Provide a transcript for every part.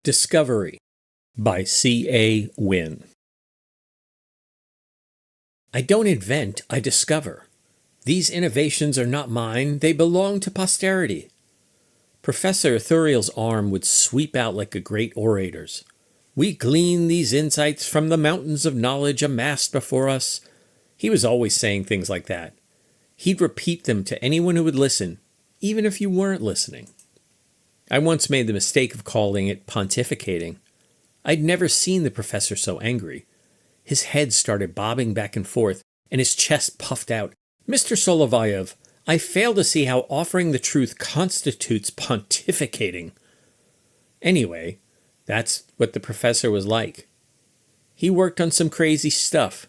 Discovery by C.A. Wynn. I don't invent, I discover. These innovations are not mine, they belong to posterity. Professor Ithuriel's arm would sweep out like a great orator's. We glean these insights from the mountains of knowledge amassed before us. He was always saying things like that. He'd repeat them to anyone who would listen, even if you weren't listening. I once made the mistake of calling it pontificating. I'd never seen the professor so angry. His head started bobbing back and forth, and his chest puffed out. Mr. Solovyov, I fail to see how offering the truth constitutes pontificating. Anyway, that's what the professor was like. He worked on some crazy stuff.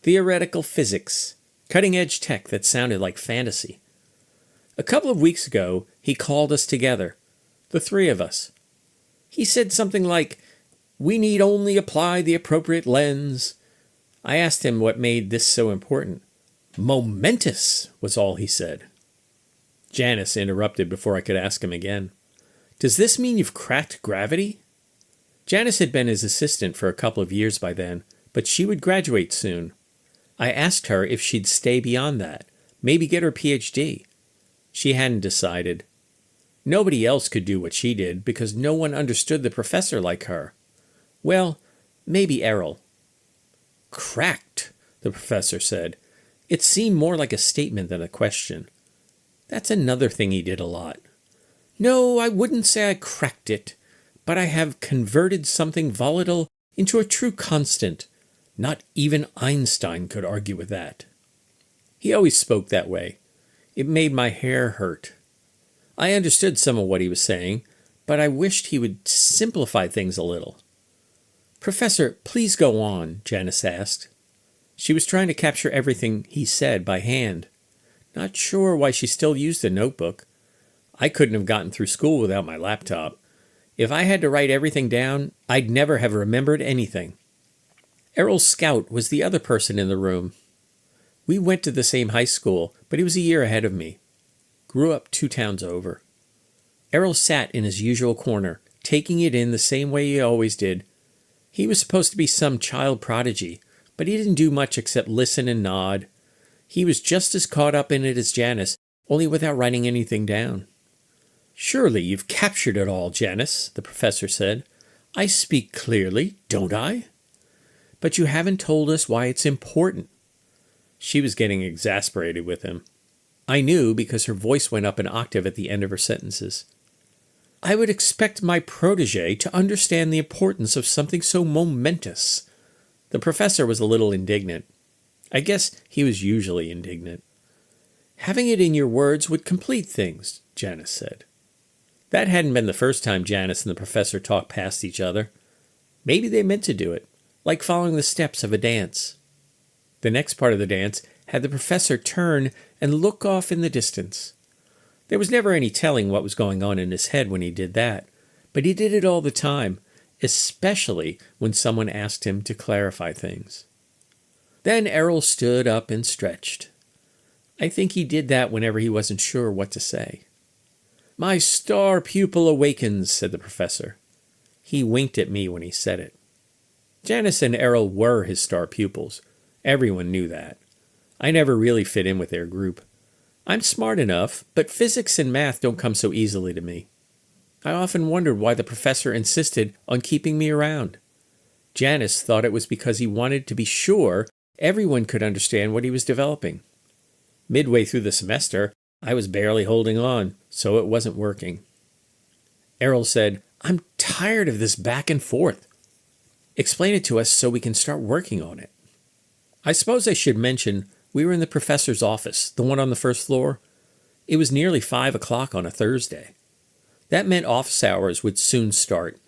Theoretical physics, cutting-edge tech that sounded like fantasy. A couple of weeks ago, he called us together. The three of us. He said something like, "We need only apply the appropriate lens." I asked him what made this so important. "Momentous," was all he said. Janice interrupted before I could ask him again. "Does this mean you've cracked gravity?" Janice had been his assistant for a couple of years by then, but she would graduate soon. I asked her if she'd stay beyond that, maybe get her PhD. She hadn't decided. Nobody else could do what she did because no one understood the professor like her. Well, maybe Errol. "Cracked," the professor said. It seemed more like a statement than a question. That's another thing he did a lot. "No, I wouldn't say I cracked it, but I have converted something volatile into a true constant. Not even Einstein could argue with that." He always spoke that way. It made my hair hurt. I understood some of what he was saying, but I wished he would simplify things a little. "Professor, please go on," Janice asked. She was trying to capture everything he said by hand. Not sure why she still used a notebook. I couldn't have gotten through school without my laptop. If I had to write everything down, I'd never have remembered anything. Errol Scout was the other person in the room. We went to the same high school, but he was a year ahead of me. Grew up 2 towns over. Errol sat in his usual corner, taking it in the same way he always did. He was supposed to be some child prodigy, but he didn't do much except listen and nod. He was just as caught up in it as Janice, only without writing anything down. "Surely you've captured it all, Janice," the professor said. "I speak clearly, don't I?" "But you haven't told us why it's important." She was getting exasperated with him. I knew because her voice went up an octave at the end of her sentences. "I would expect my protégé to understand the importance of something so momentous." The professor was a little indignant. I guess he was usually indignant. "Having it in your words would complete things," Janice said. That hadn't been the first time Janice and the professor talked past each other. Maybe they meant to do it, like following the steps of a dance. The next part of the dance had the professor turn and look off in the distance. There was never any telling what was going on in his head when he did that, but he did it all the time, especially when someone asked him to clarify things. Then Errol stood up and stretched. I think he did that whenever he wasn't sure what to say. "My star pupil awakens," said the professor. He winked at me when he said it. Janice and Errol were his star pupils. Everyone knew that. I never really fit in with their group. I'm smart enough, but physics and math don't come so easily to me. I often wondered why the professor insisted on keeping me around. Janice thought it was because he wanted to be sure everyone could understand what he was developing. Midway through the semester, I was barely holding on, so it wasn't working. Errol said, "I'm tired of this back and forth. Explain it to us so we can start working on it." I suppose I should mention we were in the professor's office, the one on the first floor. It was nearly 5 o'clock on a Thursday. That meant office hours would soon start.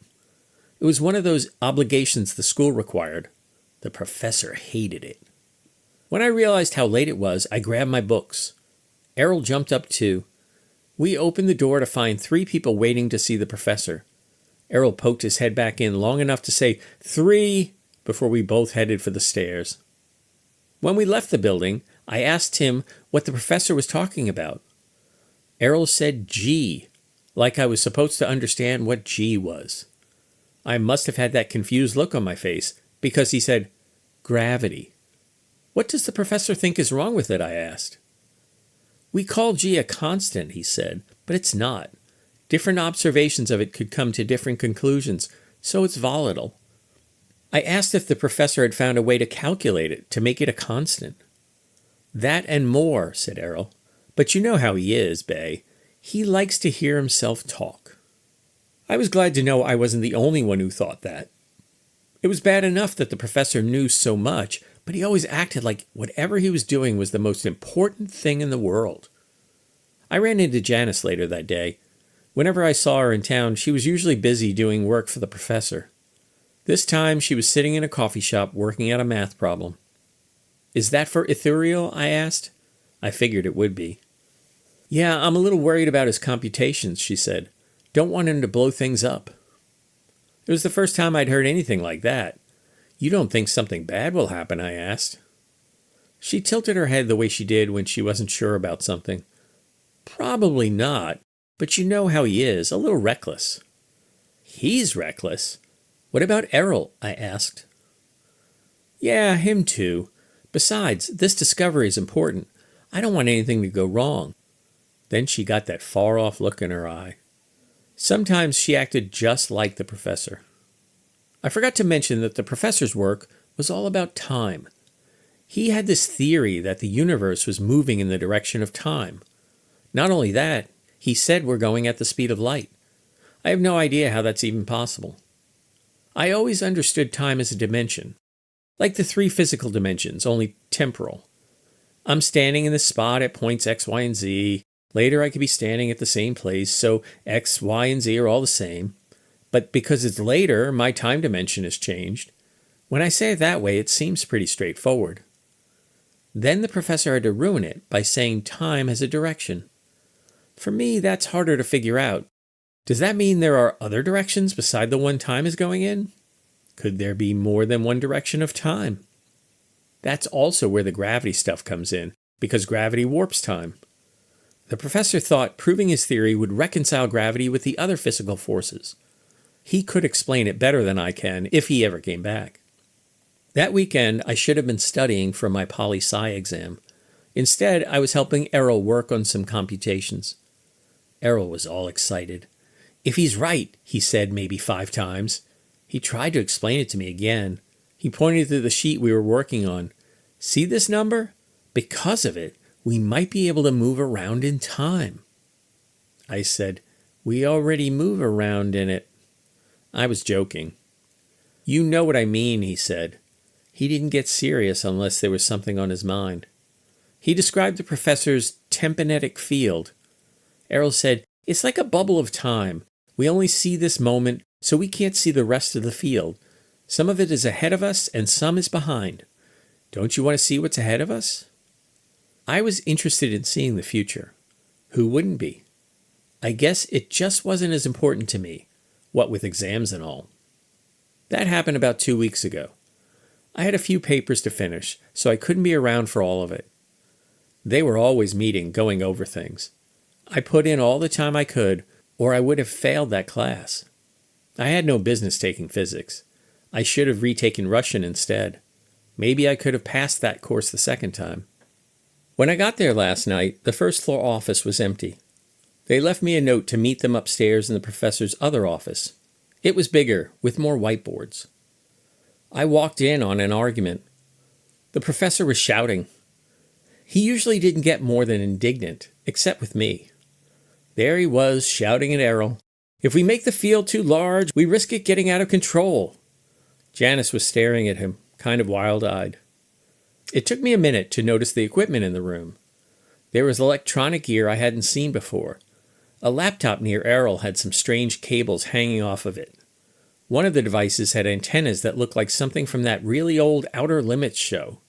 It was one of those obligations the school required. The professor hated it. When I realized how late it was, I grabbed my books. Errol jumped up too. We opened the door to find 3 people waiting to see the professor. Errol poked his head back in long enough to say 3 before we both headed for the stairs. When we left the building, I asked him what the professor was talking about. Errol said G, like I was supposed to understand what G was. I must have had that confused look on my face, because he said, "Gravity." "What does the professor think is wrong with it?" I asked. "We call G a constant," he said, "but it's not. Different observations of it could come to different conclusions, so it's volatile." I asked if the professor had found a way to calculate it, to make it a constant. "That and more," said Errol. "But you know how he is, Bay. He likes to hear himself talk." I was glad to know I wasn't the only one who thought that. It was bad enough that the professor knew so much, but he always acted like whatever he was doing was the most important thing in the world. I ran into Janice later that day. Whenever I saw her in town, she was usually busy doing work for the professor. This time, she was sitting in a coffee shop working out a math problem. "Is that for Ithuriel?" I asked. I figured it would be. "Yeah, I'm a little worried about his computations," she said. "Don't want him to blow things up." It was the first time I'd heard anything like that. "You don't think something bad will happen?" I asked. She tilted her head the way she did when she wasn't sure about something. "Probably not, but you know how he is, a little reckless." "He's reckless? What about Errol?" I asked. "Yeah, him too. Besides, this discovery is important. I don't want anything to go wrong." Then she got that far-off look in her eye. Sometimes she acted just like the professor. I forgot to mention that the professor's work was all about time. He had this theory that the universe was moving in the direction of time. Not only that, he said we're going at the speed of light. I have no idea how that's even possible. I always understood time as a dimension, like the 3 physical dimensions, only temporal. I'm standing in this spot at points X, Y, and Z. Later I could be standing at the same place, so X, Y, and Z are all the same. But because it's later, my time dimension has changed. When I say it that way, it seems pretty straightforward. Then the professor had to ruin it by saying time has a direction. For me, that's harder to figure out. Does that mean there are other directions beside the one time is going in? Could there be more than one direction of time? That's also where the gravity stuff comes in, because gravity warps time. The professor thought proving his theory would reconcile gravity with the other physical forces. He could explain it better than I can if he ever came back. That weekend, I should have been studying for my poli-sci exam. Instead, I was helping Errol work on some computations. Errol was all excited. "If he's right," he said maybe 5 times. He tried to explain it to me again. He pointed to the sheet we were working on. "See this number? Because of it, we might be able to move around in time." I said, "We already move around in it." I was joking. "You know what I mean," he said. He didn't get serious unless there was something on his mind. He described the professor's tempinetic field. Errol said, "It's like a bubble of time. We only see this moment, so we can't see the rest of the field. Some of it is ahead of us and some is behind. Don't you want to see what's ahead of us?" I was interested in seeing the future. Who wouldn't be? I guess it just wasn't as important to me, what with exams and all. That happened about 2 weeks ago. I had a few papers to finish, so I couldn't be around for all of it. They were always meeting, going over things. I put in all the time I could, or I would have failed that class. I had no business taking physics. I should have retaken Russian instead. Maybe I could have passed that course the second time. When I got there last night, the first-floor office was empty. They left me a note to meet them upstairs in the professor's other office. It was bigger, with more whiteboards. I walked in on an argument. The professor was shouting. He usually didn't get more than indignant, except with me. There he was, shouting at Errol. "If we make the field too large, we risk it getting out of control." Janice was staring at him, kind of wild-eyed. It took me a minute to notice the equipment in the room. There was electronic gear I hadn't seen before. A laptop near Errol had some strange cables hanging off of it. One of the devices had antennas that looked like something from that really old Outer Limits show.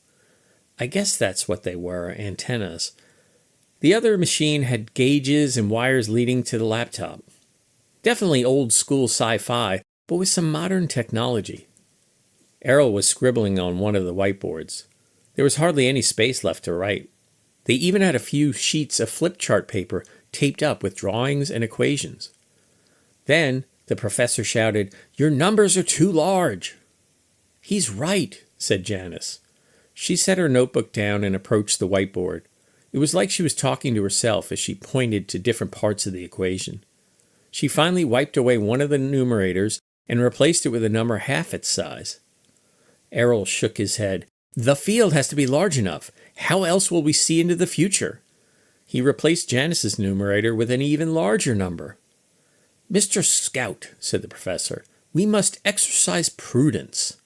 I guess that's what they were, antennas. The other machine had gauges and wires leading to the laptop. Definitely old-school sci-fi, but with some modern technology. Errol was scribbling on one of the whiteboards. There was hardly any space left to write. They even had a few sheets of flip chart paper taped up with drawings and equations. Then, The professor shouted, "Your numbers are too large." "He's right," said Janice. She set her notebook down and approached the whiteboard. It was like she was talking to herself as she pointed to different parts of the equation. She finally wiped away one of the numerators and replaced it with a number half its size. Errol shook his head. "The field has to be large enough. How else will we see into the future?" He replaced Janice's numerator with an even larger number. "Mr. Scout," said the professor, "we must exercise prudence."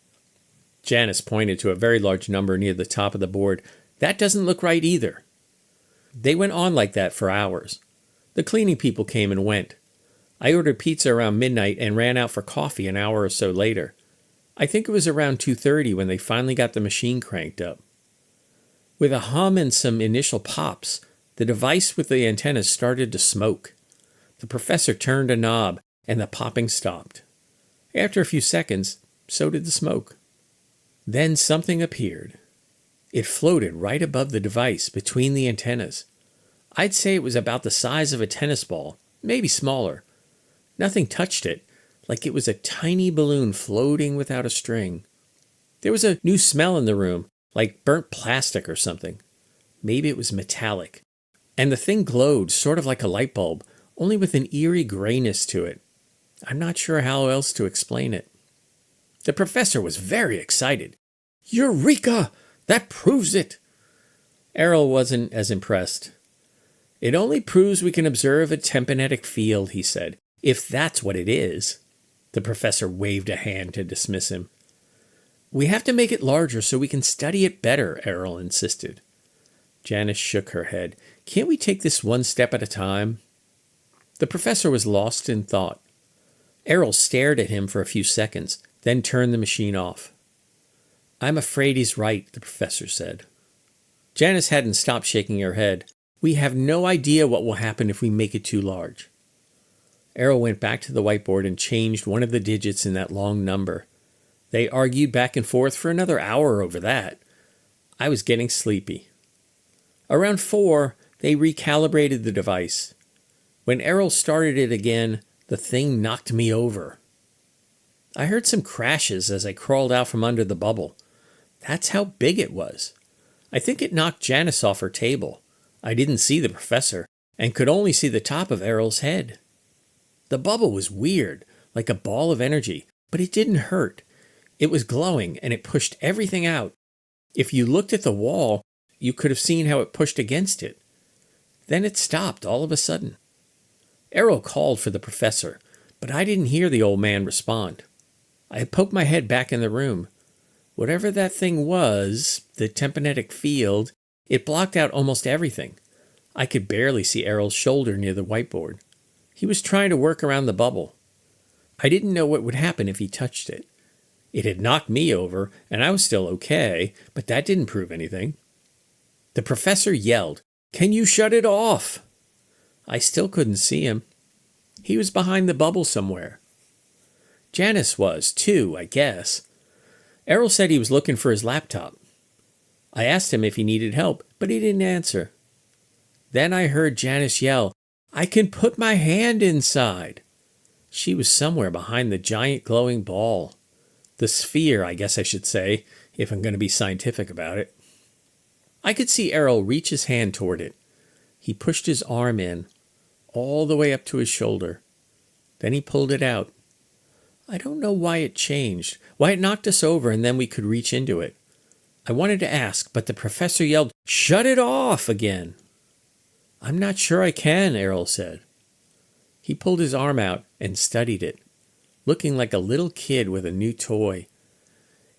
Janice pointed to a very large number near the top of the board. "That doesn't look right either." They went on like that for hours. The cleaning people came and went. I ordered pizza around midnight and ran out for coffee an hour or so later. I think it was around 2:30 when they finally got the machine cranked up. With a hum and some initial pops, the device with the antennas started to smoke. The professor turned a knob, and the popping stopped. After a few seconds, so did the smoke. Then something appeared. It floated right above the device, between the antennas. I'd say it was about the size of a tennis ball, maybe smaller. Nothing touched it, like it was a tiny balloon floating without a string. There was a new smell in the room, like burnt plastic or something. Maybe it was metallic. And the thing glowed, sort of like a light bulb, only with an eerie grayness to it. I'm not sure how else to explain it. The professor was very excited. "Eureka! That proves it!" Errol wasn't as impressed. "It only proves we can observe a tempinetic field," he said, "if that's what it is." The professor waved a hand to dismiss him. "We have to make it larger so we can study it better," Errol insisted. Janice shook her head. "Can't we take this one step at a time?" The professor was lost in thought. Errol stared at him for a few seconds, then turned the machine off. "I'm afraid he's right," the professor said. Janice hadn't stopped shaking her head. "We have no idea what will happen if we make it too large." Errol went back to the whiteboard and changed one of the digits in that long number. They argued back and forth for another hour over that. I was getting sleepy. Around 4, they recalibrated the device. When Errol started it again, the thing knocked me over. I heard some crashes as I crawled out from under the bubble. That's how big it was. I think it knocked Janice off her table. I didn't see the professor, and could only see the top of Errol's head. The bubble was weird, like a ball of energy, but it didn't hurt. It was glowing, and it pushed everything out. If you looked at the wall, you could have seen how it pushed against it. Then it stopped all of a sudden. Errol called for the professor, but I didn't hear the old man respond. I had poked my head back in the room. Whatever that thing was, the tempinetic field, it blocked out almost everything. I could barely see Errol's shoulder near the whiteboard. He was trying to work around the bubble. I didn't know what would happen if he touched it. It had knocked me over, and I was still okay, but that didn't prove anything. The professor yelled, "Can you shut it off?" I still couldn't see him. He was behind the bubble somewhere. Janice was, too, I guess. Errol said he was looking for his laptop. I asked him if he needed help, but he didn't answer. Then I heard Janice yell, "I can put my hand inside." She was somewhere behind the giant glowing ball. The sphere, I guess I should say, if I'm going to be scientific about it. I could see Errol reach his hand toward it. He pushed his arm in, all the way up to his shoulder. Then he pulled it out. I don't know why it changed, why it knocked us over and then we could reach into it. I wanted to ask, but the professor yelled, "Shut it off!" again. "I'm not sure I can," Errol said. He pulled his arm out and studied it, looking like a little kid with a new toy.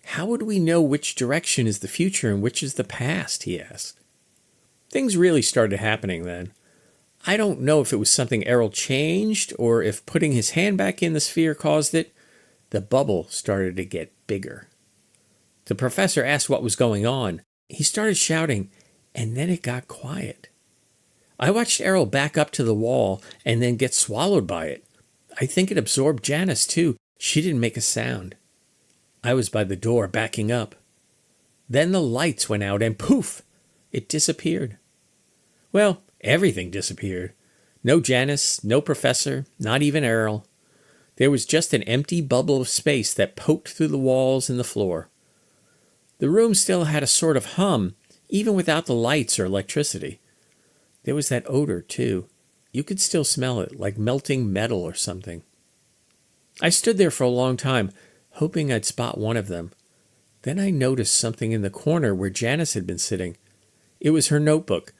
"How would we know which direction is the future and which is the past?" he asked. Things really started happening then. I don't know if it was something Errol changed or if putting his hand back in the sphere caused it. The bubble started to get bigger. The professor asked what was going on. He started shouting, and then it got quiet. I watched Errol back up to the wall and then get swallowed by it. I think it absorbed Janice, too. She didn't make a sound. I was by the door, backing up. Then the lights went out and poof! It disappeared. Well, everything disappeared. No Janice, no professor, not even Errol. There was just an empty bubble of space that poked through the walls and the floor. The room still had a sort of hum, even without the lights or electricity. There was that odor, too. You could still smell it, like melting metal or something. I stood there for a long time, hoping I'd spot one of them. Then I noticed something in the corner where Janice had been sitting. It was her notebook.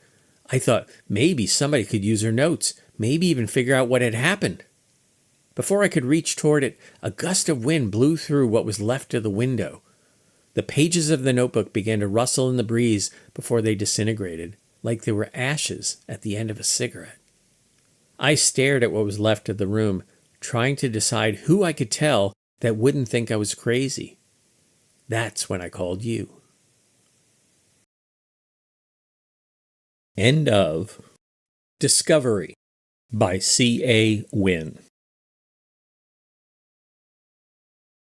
I thought maybe somebody could use her notes, maybe even figure out what had happened. Before I could reach toward it, a gust of wind blew through what was left of the window. The pages of the notebook began to rustle in the breeze before they disintegrated, like they were ashes at the end of a cigarette. I stared at what was left of the room, trying to decide who I could tell that wouldn't think I was crazy. That's when I called you. End of Discovery by C.A.Wynn.